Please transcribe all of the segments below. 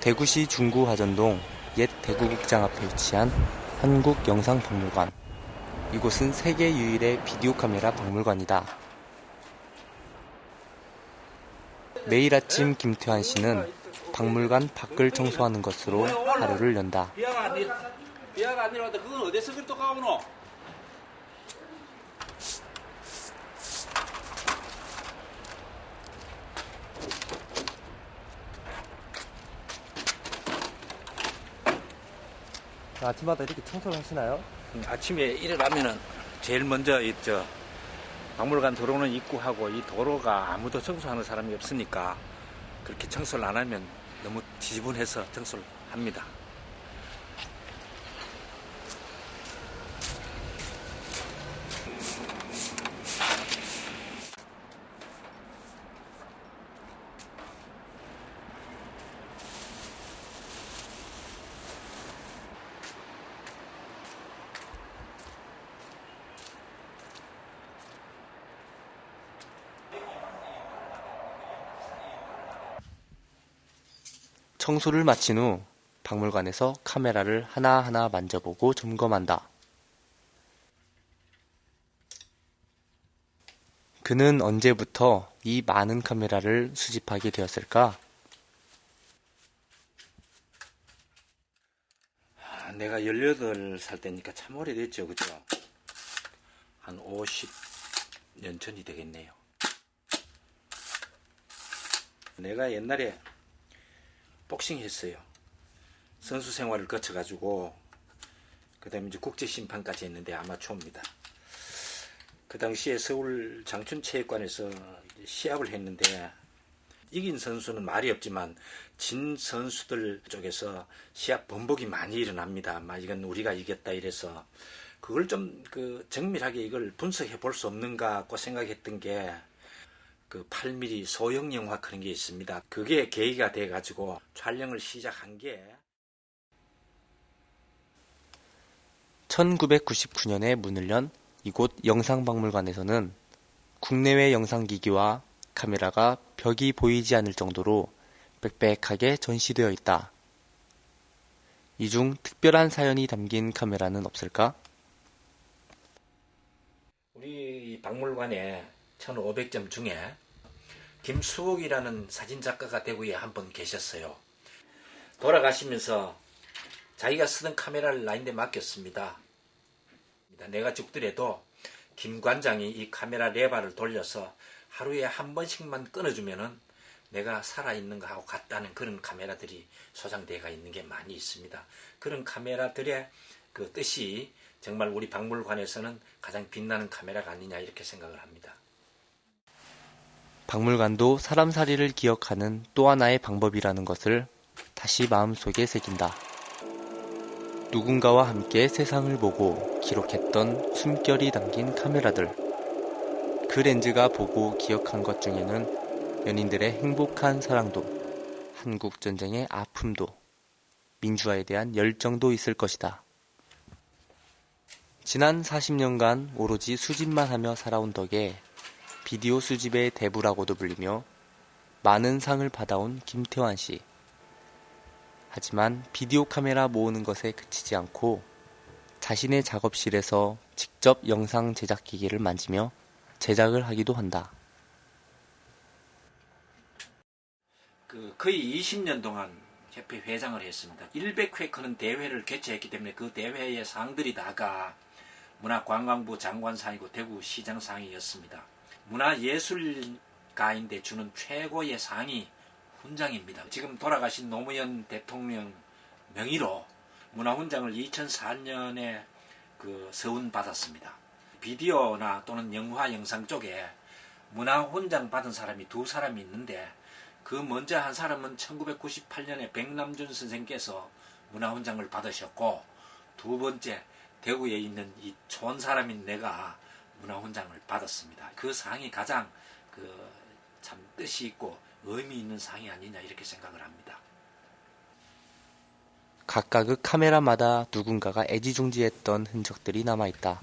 대구시 중구 화전동 옛 대구극장 앞에 위치한 한국영상박물관. 이곳은 세계 유일의 비디오 카메라 박물관이다. 매일 아침 김태환 씨는 박물관 밖을 청소하는 것으로 하루를 연다. 비아가 안 내려왔다. 그건 어디서 그리 또 가오노? 아침마다 이렇게 청소를 하시나요? 아침에 일어나면은 제일 먼저 박물관 들어오는 입구하고 이 도로가 아무도 청소하는 사람이 없으니까 그렇게 청소를 안 하면 너무 지저분해서 청소를 합니다. 청소를 마친 후 박물관에서 카메라를 하나하나 만져보고 점검한다. 그는 언제부터 이 많은 카메라를 수집하게 되었을까? 내가 18살 때니까 참 오래됐죠, 그죠? 한 50년 전이 되겠네요. 내가 옛날에 복싱 했어요. 선수 생활을 거쳐가지고 그 다음에 이제 국제심판까지 했는데 아마추어입니다. 그 당시에 서울 장춘체육관에서 시합을 했는데 이긴 선수는 말이 없지만 진 선수들 쪽에서 시합 번복이 많이 일어납니다. 이건 우리가 이겼다 이래서 그걸 좀 정밀하게 이걸 분석해 볼 수 없는가 고 생각했던 게 8mm 소형 영화 그런 게 있습니다. 그게 계기가 돼가지고 촬영을 시작한 게 1999년에 문을 연 이곳 영상박물관에서는 국내외 영상기기와 카메라가 벽이 보이지 않을 정도로 빽빽하게 전시되어 있다. 이 중 특별한 사연이 담긴 카메라는 없을까? 우리 박물관에 1500점 중에 김수옥이라는 사진작가가 대구에 한 분 계셨어요. 돌아가시면서 자기가 쓰던 카메라를 나한테 맡겼습니다. 내가 죽더라도 김 관장이 이 카메라 레바를 돌려서 하루에 한 번씩만 끊어주면은 내가 살아있는가 하고 같다는 그런 카메라들이 소장되어 있는 게 많이 있습니다. 그런 카메라들의 그 뜻이 정말 우리 박물관에서는 가장 빛나는 카메라가 아니냐 이렇게 생각을 합니다. 박물관도 사람살이를 기억하는 또 하나의 방법이라는 것을 다시 마음속에 새긴다. 누군가와 함께 세상을 보고 기록했던 숨결이 담긴 카메라들. 그 렌즈가 보고 기억한 것 중에는 연인들의 행복한 사랑도, 한국전쟁의 아픔도, 민주화에 대한 열정도 있을 것이다. 지난 40년간 오로지 수집만 하며 살아온 덕에 비디오 수집의 대부라고도 불리며 많은 상을 받아온 김태환 씨. 하지만 비디오 카메라 모으는 것에 그치지 않고 자신의 작업실에서 직접 영상 제작기기를 만지며 제작을 하기도 한다. 거의 20년 동안 협회 회장을 했습니다. 100회 크는 대회를 개최했기 때문에 그 대회의 상들이 다가 문화관광부 장관상이고 대구시장상이었습니다. 문화예술가인데 주는 최고의 상이 훈장입니다. 지금 돌아가신 노무현 대통령 명의로 문화훈장을 2004년에 서훈 받았습니다. 비디오나 또는 영화 영상 쪽에 문화훈장 받은 사람이 2사람이 있는데 그 먼저 한 사람은 1998년에 백남준 선생께서 문화훈장을 받으셨고 두 번째 대구에 있는 이 좋은 사람인 내가 문화훈장을 받았습니다. 그 상이 가장 참 뜻이 있고 의미 있는 상이 아니냐 이렇게 생각을 합니다. 각각의 카메라마다 누군가가 애지중지했던 흔적들이 남아있다.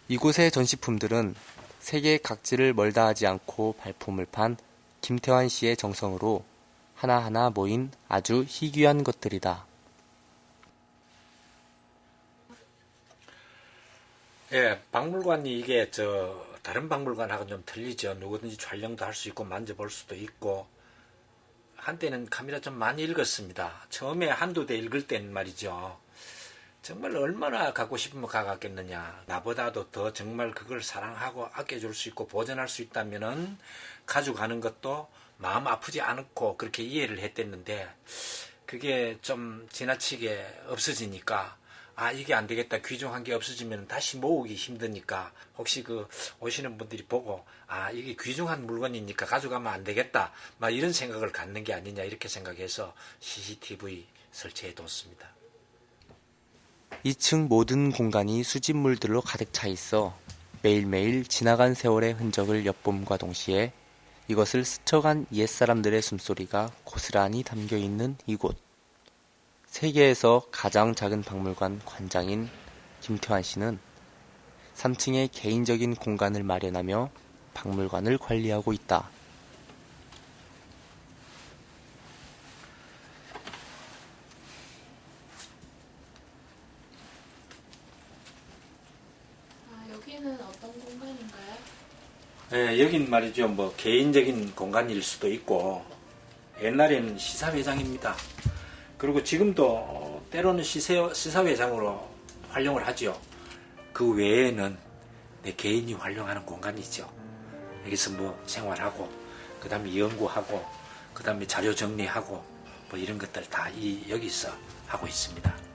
이곳의 전시품들은 세계 각지를 멀다 하지 않고 발품을 판 김태환 씨의 정성으로 하나하나 모인 아주 희귀한 것들이다. 예, 박물관이 이게 다른 박물관하고는 좀 틀리죠. 누구든지 촬영도 할 수 있고 만져볼 수도 있고. 한때는 카메라 좀 많이 읽었습니다. 처음에 한두 대 읽을 땐 말이죠. 정말 얼마나 갖고 싶으면 가갔겠느냐. 나보다도 더 정말 그걸 사랑하고 아껴줄 수 있고 보존할 수 있다면은 가져가는 것도 마음 아프지 않고 그렇게 이해를 했댔는데, 그게 좀 지나치게 없어지니까 이게 안 되겠다. 귀중한 게 없어지면 다시 모으기 힘드니까 혹시 오시는 분들이 보고 이게 귀중한 물건이니까 가져가면 안 되겠다. 막 이런 생각을 갖는 게 아니냐 이렇게 생각해서 CCTV 설치해 뒀습니다. 2층 모든 공간이 수집물들로 가득 차 있어 매일매일 지나간 세월의 흔적을 엿봄과 동시에 이것을 스쳐간 옛사람들의 숨소리가 고스란히 담겨 있는 이곳. 세계에서 가장 작은 박물관 관장인 김태환 씨는 3층에 개인적인 공간을 마련하며 박물관을 관리하고 있다. 여기는 어떤 공간인가요? 예, 여긴 말이죠. 개인적인 공간일 수도 있고, 옛날에는 시사회장입니다. 그리고 지금도 때로는 시사회장으로 활용을 하죠. 그 외에는 내 개인이 활용하는 공간이죠. 여기서 생활하고, 그 다음에 연구하고, 그 다음에 자료 정리하고, 이런 것들 다 여기서 하고 있습니다.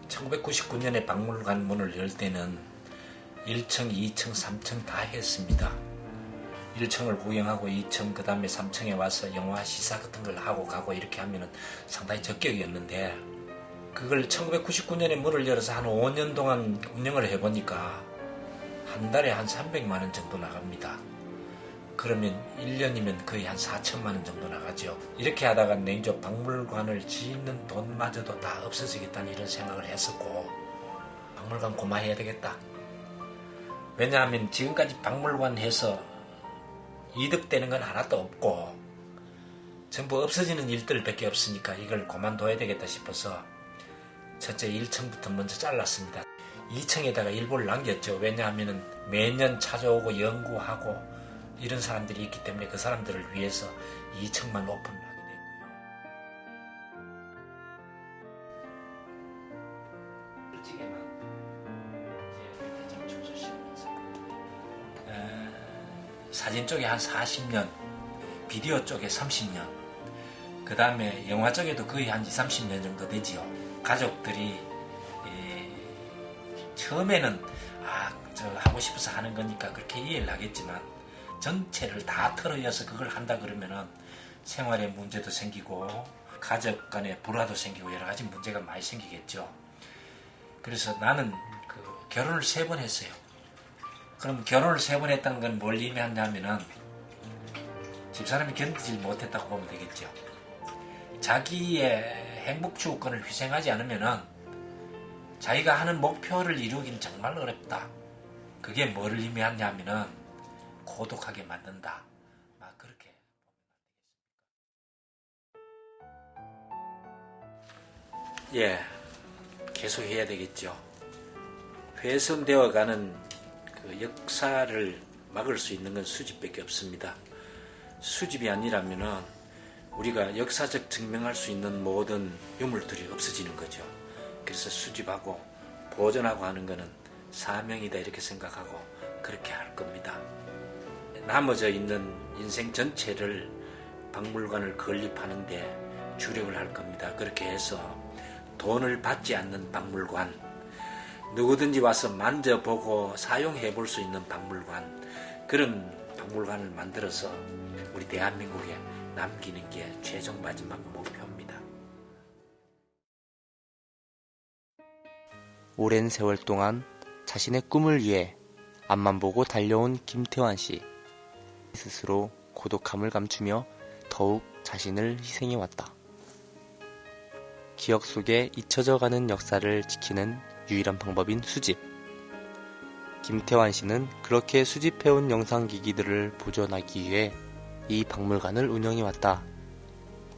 (1999년에) 박물관 문을 열 때는 1층, 2층, 3층 다 했습니다. 1층을 구경하고 2층, 그 다음에 3층에 와서 영화 시사 같은 걸 하고 가고 이렇게 하면은 상당히 적격이었는데, 그걸 1999년에 문을 열어서 한 5년 동안 운영을 해보니까 한 달에 한 300만 원 정도 나갑니다. 그러면 1년이면 거의 한 4천만 원 정도 나가죠. 이렇게 하다가 내인조 박물관을 짓는 돈마저도 다 없어지겠다는 이런 생각을 했었고, 박물관 고마해야 되겠다. 왜냐하면 지금까지 박물관 해서 이득되는 건 하나도 없고 전부 없어지는 일들밖에 없으니까 이걸 그만둬야 되겠다 싶어서 첫째 1층부터 먼저 잘랐습니다. 2층에다가 일부를 남겼죠. 왜냐하면 매년 찾아오고 연구하고 이런 사람들이 있기 때문에 그 사람들을 위해서 2층만 오픈을 하게 됐고요. 일찍에만 이제 좀 청소시키면서 사진 쪽에 한 40년, 비디오 쪽에 30년, 그 다음에 영화 쪽에도 거의 한 20, 30년 정도 되지요. 가족들이 처음에는 하고 싶어서 하는 거니까 그렇게 이해를 하겠지만, 전체를 다 털어여서 그걸 한다 그러면은 생활에 문제도 생기고 가족 간에 불화도 생기고 여러 가지 문제가 많이 생기겠죠. 그래서 나는 결혼을 3번 했어요. 그럼 결혼을 3번 했다는 건 뭘 의미하냐면은 집사람이 견디질 못했다고 보면 되겠죠. 자기의 행복 추구권을 희생하지 않으면은 자기가 하는 목표를 이루기는 정말 어렵다. 그게 뭘 의미하냐면은 고독하게 만든다. 막 그렇게. 예, 계속 해야 되겠죠. 훼손되어가는 그 역사를 막을 수 있는 건 수집밖에 없습니다. 수집이 아니라면은 우리가 역사적 증명할 수 있는 모든 유물들이 없어지는 거죠. 그래서 수집하고 보존하고 하는 거는 사명이다 이렇게 생각하고 그렇게 할 겁니다. 남아져 있는 인생 전체를 박물관을 건립하는데 주력을 할 겁니다. 그렇게 해서 돈을 받지 않는 박물관, 누구든지 와서 만져보고 사용해 볼 수 있는 박물관, 그런 박물관을 만들어서 우리 대한민국에 남기는 게 최종 마지막 목표입니다. 오랜 세월 동안 자신의 꿈을 위해 앞만 보고 달려온 김태환 씨. 스스로 고독함을 감추며 더욱 자신을 희생해왔다. 기억 속에 잊혀져가는 역사를 지키는 유일한 방법인 수집. 김태환 씨는 그렇게 수집해온 영상기기들을 보존하기 위해 이 박물관을 운영해왔다.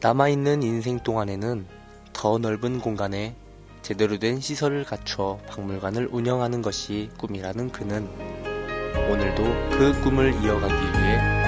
남아있는 인생 동안에는 더 넓은 공간에 제대로 된 시설을 갖춰 박물관을 운영하는 것이 꿈이라는 그는 오늘도 그 꿈을 이어가기 위해